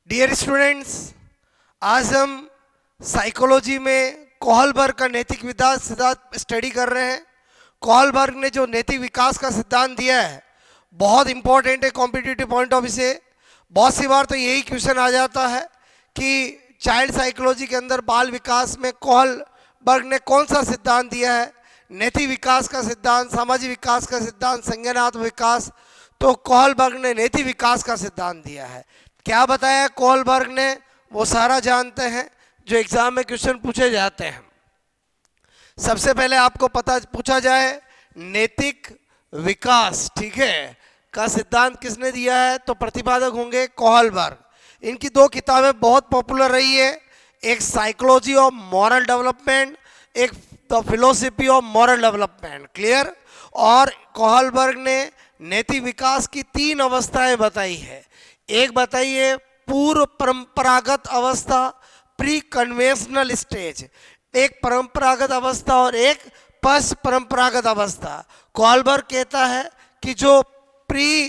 Dear students, आज हम psychology में कोहलबर्ग का नैतिक विकास सिद्धांत स्टडी कर रहे हैं। कोहलबर्ग ने जो नैतिक विकास का सिद्धांत दिया है बहुत इंपॉर्टेंट है कॉम्पिटिटिव पॉइंट ऑफ व्यू से। बहुत सी बार तो यही क्वेश्चन आ जाता है कि चाइल्ड साइकोलॉजी के अंदर बाल विकास में कोहलबर्ग ने कौन सा सिद्धांत दिया है, नैतिक विकास का सिद्धांत, सामाजिक विकास का सिद्धांत, संज्ञानात्मक विकास। तो कोहलबर्ग ने नैतिक विकास का सिद्धांत दिया है। क्या बताया कोहलबर्ग ने, वो सारा जानते हैं जो एग्जाम में क्वेश्चन पूछे जाते हैं। सबसे पहले आपको पता पूछा जाए नैतिक विकास, ठीक है, का सिद्धांत किसने दिया है, तो प्रतिपादक होंगे कोहलबर्ग। इनकी दो किताबें बहुत पॉपुलर रही है, एक साइकोलॉजी ऑफ मॉरल डेवलपमेंट, एक the philosophy of moral development. Clear. और कोहलबर्ग ने नैतिक विकास की तीन अवस्थाएं बताई है। एक बताइए पूर्व परंपरागत अवस्था, प्री कन्वेंशनल स्टेज, एक परंपरागत अवस्था और एक पश्च परंपरागत अवस्था। कोहलबर्ग कहता है कि जो प्री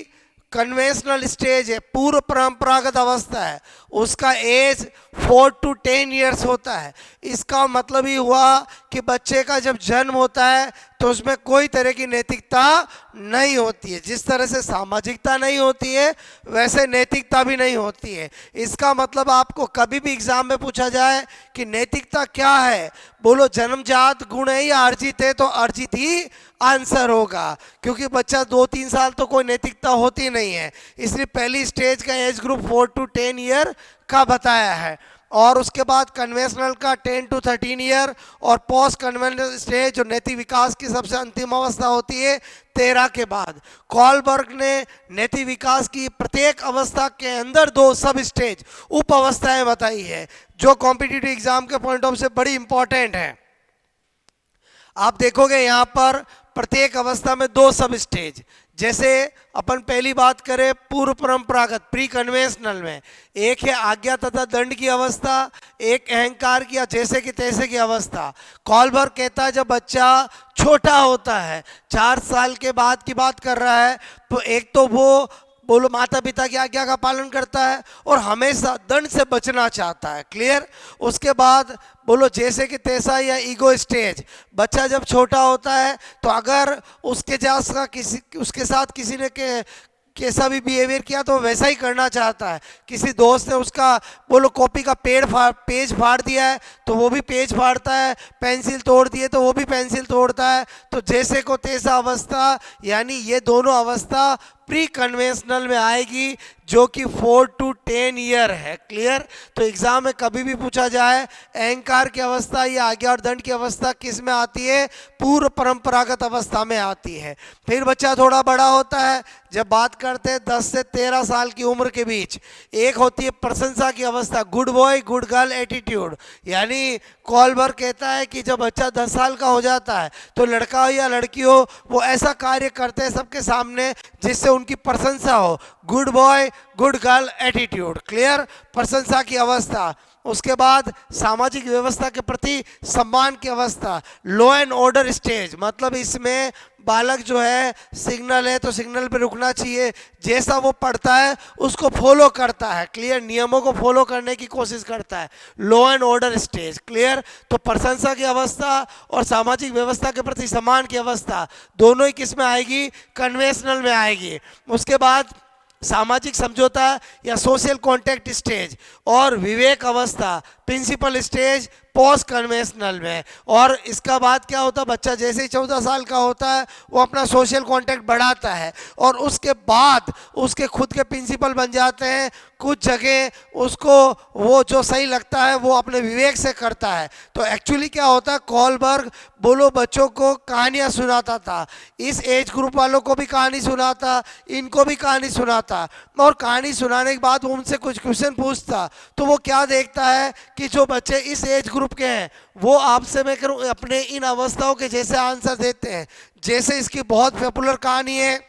कन्वेंशनल स्टेज है, पूर्व परंपरागत अवस्था है, उसका एज 4 to 10 ईयर्स होता है। इसका मतलब ही हुआ कि बच्चे का जब जन्म होता है तो उसमें कोई तरह की नैतिकता नहीं होती है। जिस तरह से सामाजिकता नहीं होती है वैसे नैतिकता भी नहीं होती है। इसका मतलब आपको कभी भी एग्जाम में पूछा जाए कि नैतिकता क्या है, बोलो जन्मजात गुण है या अर्जित है, तो अर्जित ही आंसर होगा, क्योंकि बच्चा 2-3 साल तो कोई नैतिकता होती नहीं है। इसलिए पहली स्टेज का एज ग्रुप 4 to 10 ईयर का बताया है। और उसके बाद कन्वेंशनल का 10 to 13 ईयर, और पोस्ट कन्वेंशनल स्टेज जो नैतिक विकास की सबसे अंतिम अवस्था होती है 13 के बाद। कोहलबर्ग ने नैतिक विकास की प्रत्येक अवस्था के अंदर 2 सब स्टेज उप अवस्थाएं बताई है जो कॉम्पिटिटिव एग्जाम के पॉइंट ऑफ से बड़ी इंपॉर्टेंट है। आप देखोगे यहाँ पर प्रत्येक अवस्था में 2 सब स्टेज। जैसे अपन पहली बात करें पूर्व परंपरागत प्री कन्वेंशनल में, एक है आज्ञा तथा दंड की अवस्था, एक अहंकार की या जैसे कि तैसे की अवस्था। कोहलबर्ग कहता है जब बच्चा छोटा होता है, 4 साल के बाद की बात कर रहा है, तो एक तो वो बोलो माता पिता की आज्ञा का पालन करता है और हमेशा दंड से बचना चाहता है। क्लियर। उसके बाद बोलो जैसे कि तैसा या ईगो स्टेज, बच्चा जब छोटा होता है तो अगर उसके साथ किसी ने कैसा भी बिहेवियर किया तो वैसा ही करना चाहता है। किसी दोस्त ने उसका बोलो कॉपी का पेज फाड़ दिया है तो वो भी पेज फाड़ता है, पेंसिल तोड़ दिए तो वो भी पेंसिल तोड़ता है। तो जैसे को तैसा अवस्था, यानी ये दोनों अवस्था प्री कन्वेंशनल में आएगी जो कि 4 to 10 ईयर है। क्लियर। तो एग्जाम में कभी भी पूछा जाए अहंकार की अवस्था या आज्ञा और दंड की अवस्था किस में आती है, पूर्व परंपरागत अवस्था में आती है। फिर बच्चा थोड़ा बड़ा होता है, जब बात करते हैं 10 से 13 साल की उम्र के बीच, एक होती है प्रशंसा की अवस्था, good boy good girl attitude. यानी कोहलबर्ग कहता है कि जब बच्चा 10 साल का हो जाता है तो लड़का हो या लड़की हो वो ऐसा कार्य करते हैं सबके सामने जिससे उनकी प्रशंसा हो, good boy good girl attitude. Clear. प्रशंसा की अवस्था। उसके बाद सामाजिक व्यवस्था के प्रति सम्मान की अवस्था, लॉ एंड ऑर्डर स्टेज, मतलब इसमें बालक जो है सिग्नल है तो सिग्नल पे रुकना चाहिए, जैसा वो पढ़ता है उसको फॉलो करता है। क्लियर। नियमों को फॉलो करने की कोशिश करता है, law and order stage. Clear. तो प्रशंसा की अवस्था और सामाजिक व्यवस्था के प्रति सम्मान की अवस्था दोनों ही किस में आएगी, कन्वेंशनल में आएगी। उसके बाद सामाजिक समझौता या सोशल कॉन्टैक्ट स्टेज और विवेक अवस्था प्रिंसिपल स्टेज पोस्ट कन्वेंशनल में। और इसका बाद क्या होता है, बच्चा जैसे ही 14 साल का होता है वो अपना सोशल कॉन्टैक्ट बढ़ाता है और उसके बाद उसके खुद के प्रिंसिपल बन जाते हैं। कुछ जगह उसको वो जो सही लगता है वो अपने विवेक से करता है। तो एक्चुअली क्या होता है, कोहलबर्ग बोलो बच्चों को कहानियाँ सुनाता था, इस एज ग्रुप वालों को भी कहानी सुनाता, इनको भी कहानी सुनाता, और कहानी सुनाने के बाद वो उनसे कुछ क्वेश्चन पूछता। तो वो क्या देखता है कि जो बच्चे इस एज ग्रुप के हैं वो आपसे मैं करूँ अपने इन अवस्थाओं के जैसे आंसर देते हैं। जैसे इसकी बहुत पॉपुलर कहानी है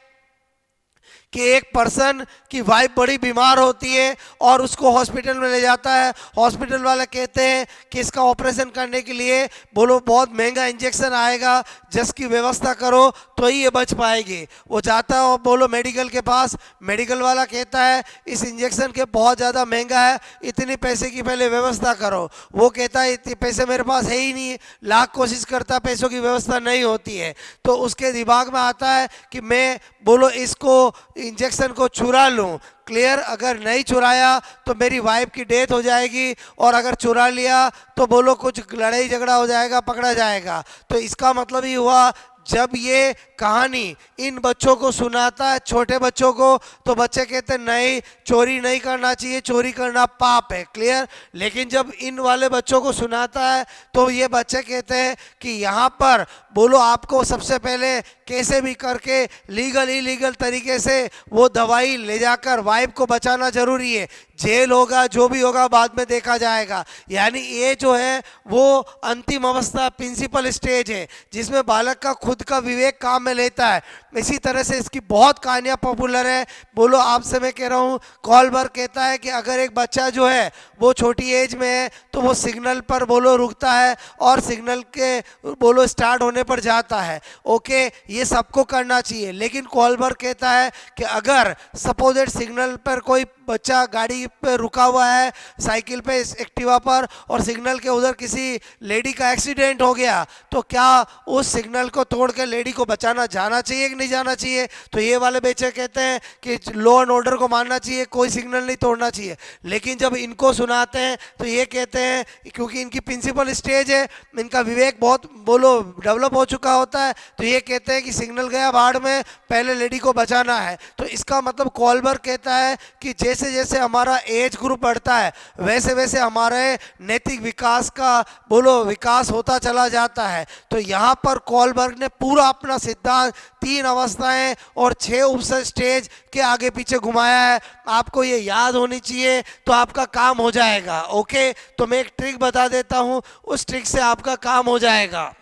कि एक पर्सन की वाइफ बड़ी बीमार होती है और उसको हॉस्पिटल में ले जाता है। हॉस्पिटल वाले कहते हैं कि इसका ऑपरेशन करने के लिए बोलो बहुत महंगा इंजेक्शन आएगा, जिसकी व्यवस्था करो तो ही ये बच पाएगी। वो जाता है बोलो मेडिकल के पास, मेडिकल वाला कहता है इस इंजेक्शन के बहुत ज़्यादा महंगा है, इतने पैसे की पहले व्यवस्था करो। वो कहता है इतने पैसे मेरे पास है ही नहीं, लाख कोशिश करता पैसों की व्यवस्था नहीं होती है। तो उसके दिमाग में आता है कि मैं बोलो इसको इंजेक्शन को चुरा लूं। क्लियर? अगर नहीं चुराया तो मेरी वाइफ की डेथ हो जाएगी, और अगर चुरा लिया तो बोलो कुछ लड़ाई झगड़ा हो जाएगा, पकड़ा जाएगा। तो इसका मतलब ये हुआ जब ये कहानी इन बच्चों को सुनाता है, छोटे बच्चों को, तो बच्चे कहते हैं नहीं चोरी नहीं करना चाहिए, चोरी करना पाप है। क्लियर? लेकिन जब इन वाले बच्चों को सुनाता है तो ये बच्चे कहते हैं कि यहाँ पर बोलो आपको सबसे पहले कैसे भी करके लीगल इलीगल तरीके से वो दवाई ले जाकर वाइफ को बचाना जरूरी है। जेल होगा जो भी होगा बाद में देखा जाएगा। यानी ये जो है वो अंतिम अवस्था, प्रिंसिपल स्टेज है, जिसमें बालक का खुद का विवेक काम में लेता है। इसी तरह से इसकी बहुत कहानियां पॉपुलर है। बोलो आपसे मैं कह रहा हूँ, कॉलबर्ग कहता है कि अगर एक बच्चा जो है वो छोटी एज में है तो वो सिग्नल पर बोलो रुकता है और सिग्नल के बोलो स्टार्ट होने पर जाता है। ओके, ये सबको करना चाहिए। लेकिन कॉलबर्ग कहता है कि अगर सपोजेड सिग्नल पर कोई बच्चा गाड़ी पे रुका हुआ है, साइकिल पे, एक्टिवा पर, और सिग्नल के उधर किसी लेडी का एक्सीडेंट हो गया, तो क्या उस सिग्नल को तोड़ के लेडी को बचाना जाना चाहिए कि नहीं जाना चाहिए? तो ये वाले बच्चे कहते हैं कि लॉ एंड ऑर्डर को मानना चाहिए, कोई सिग्नल नहीं तोड़ना चाहिए। लेकिन जब इनको सुनाते हैं तो ये कहते हैं क्योंकि इनकी प्रिंसिपल स्टेज है, इनका विवेक बहुत बोलो डेवलप हो चुका होता है, तो ये कहते हैं कि सिग्नल गया बाढ़ में, पहले लेडी को बचाना है। तो इसका मतलब कॉलबर्ग कहता है कि जैसे जैसे हमारा एज ग्रुप बढ़ता है वैसे वैसे हमारे नैतिक विकास का बोलो विकास होता चला जाता है। तो यहाँ पर कॉलबर्ग ने पूरा अपना सिद्धांत 3 अवस्थाएं और 6 उप स्टेज के आगे पीछे घुमाया है। आपको ये याद होनी चाहिए तो आपका काम हो जाएगा। ओके, तो मैं एक ट्रिक बता देता हूँ, उस ट्रिक से आपका काम हो जाएगा।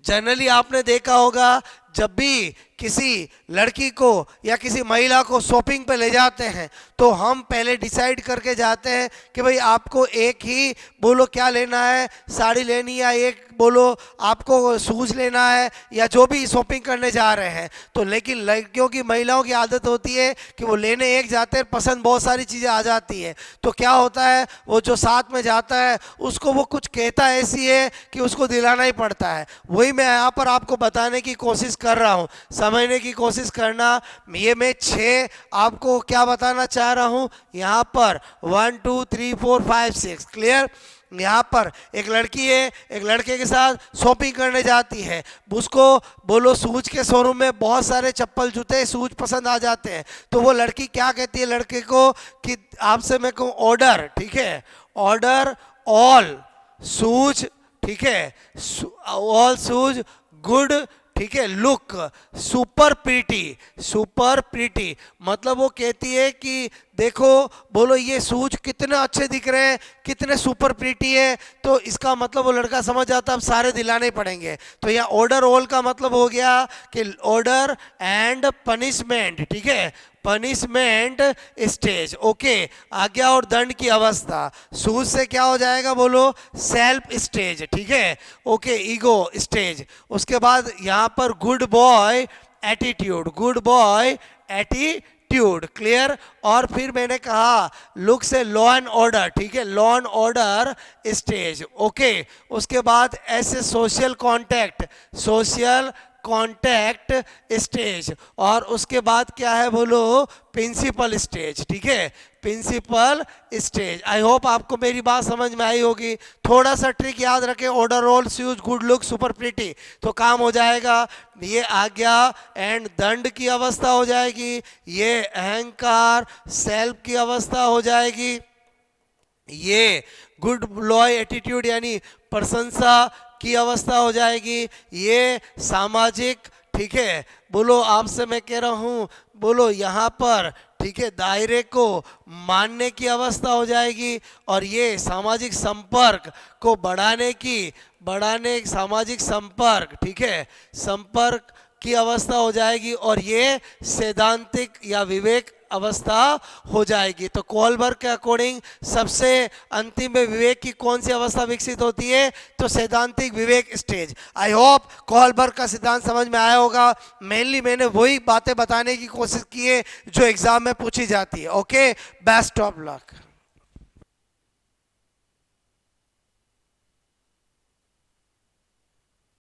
जनरली आपने देखा होगा जब भी किसी लड़की को या किसी महिला को शॉपिंग पे ले जाते हैं तो हम पहले डिसाइड करके जाते हैं कि भाई आपको एक ही बोलो क्या लेना है, साड़ी लेनी या एक बोलो आपको शूज लेना है या जो भी शॉपिंग करने जा रहे हैं। तो लेकिन लड़कियों की, महिलाओं की आदत होती है कि वो लेने एक जाते हैं, पसंद बहुत सारी चीज़ें आ जाती है। तो क्या होता है, वो जो साथ में जाता है उसको वो कुछ कहता ऐसी है कि उसको दिलाना ही पड़ता है। वही मैं यहाँ पर आपको बताने की कोशिश कर रहा हूँ, समझने की कोशिश करना। ये मैं 6 आपको क्या बताना चाह रहा हूँ यहाँ पर, 1 2 3 4 5 6। क्लियर? यहाँ पर एक लड़की है, एक लड़के के साथ शॉपिंग करने जाती है। उसको बोलो शूज के शोरूम में बहुत सारे चप्पल, जूते, शूज पसंद आ जाते हैं। तो वो लड़की क्या कहती है लड़के को कि आपसे मैं कहूँ ऑर्डर, ठीक है, ऑर्डर ऑल शूज, ठीक है, ऑल शूज गुड, ठीक है, look super pretty. Super pretty मतलब वो कहती है कि देखो बोलो ये शूज कितने अच्छे दिख रहे हैं, कितने सुपर प्रीटी है। तो इसका मतलब वो लड़का समझ जाता है अब सारे दिलाने पड़ेंगे। तो यहाँ ऑर्डर ऑल का मतलब हो गया कि ऑर्डर एंड पनिशमेंट, ठीक है, पनिशमेंट स्टेज। ओके, आज्ञा और दंड की अवस्था। शूज से क्या हो जाएगा बोलो, सेल्फ स्टेज, ठीक है, ओके, ईगो स्टेज। उसके बाद यहाँ पर good boy attitude, good boy attitude. Clear? और फिर मैंने कहा लुक से लॉ एंड ऑर्डर, ठीक है, law and order stage. Okay, उसके बाद ऐसे social contact, social contact stage. और उसके बाद क्या है बोलो, प्रिंसिपल स्टेज, ठीक है, प्रिंसिपल स्टेज। आई होप आपको मेरी बात समझ में आई होगी। थोड़ा सा ट्रिक याद रखें, order all shoes good look super pretty, तो काम हो जाएगा। ये आज्ञा एंड दंड की अवस्था हो जाएगी, ये अहंकार सेल्फ की अवस्था हो जाएगी, ये गुड लॉय एटीट्यूड यानी प्रशंसा की अवस्था हो जाएगी, ये सामाजिक, ठीक है, बोलो आपसे मैं कह रहा हूँ बोलो यहाँ पर, ठीक है, दायरे को मानने की अवस्था हो जाएगी। और ये सामाजिक संपर्क को बढ़ाने, सामाजिक संपर्क, ठीक है, संपर्क की अवस्था हो जाएगी और ये सैद्धांतिक या विवेक अवस्था हो जाएगी। तो कोहलबर्ग के अकॉर्डिंग सबसे अंतिम में विवेक की कौन सी अवस्था विकसित होती है? तो सैद्धांतिक विवेक स्टेज। आई होप कोहलबर्ग का सिद्धांत समझ में आया होगा। मेनली मैंने वही बातें बताने की कोशिश की है जो एग्जाम में पूछी जाती है। Okay, best of luck.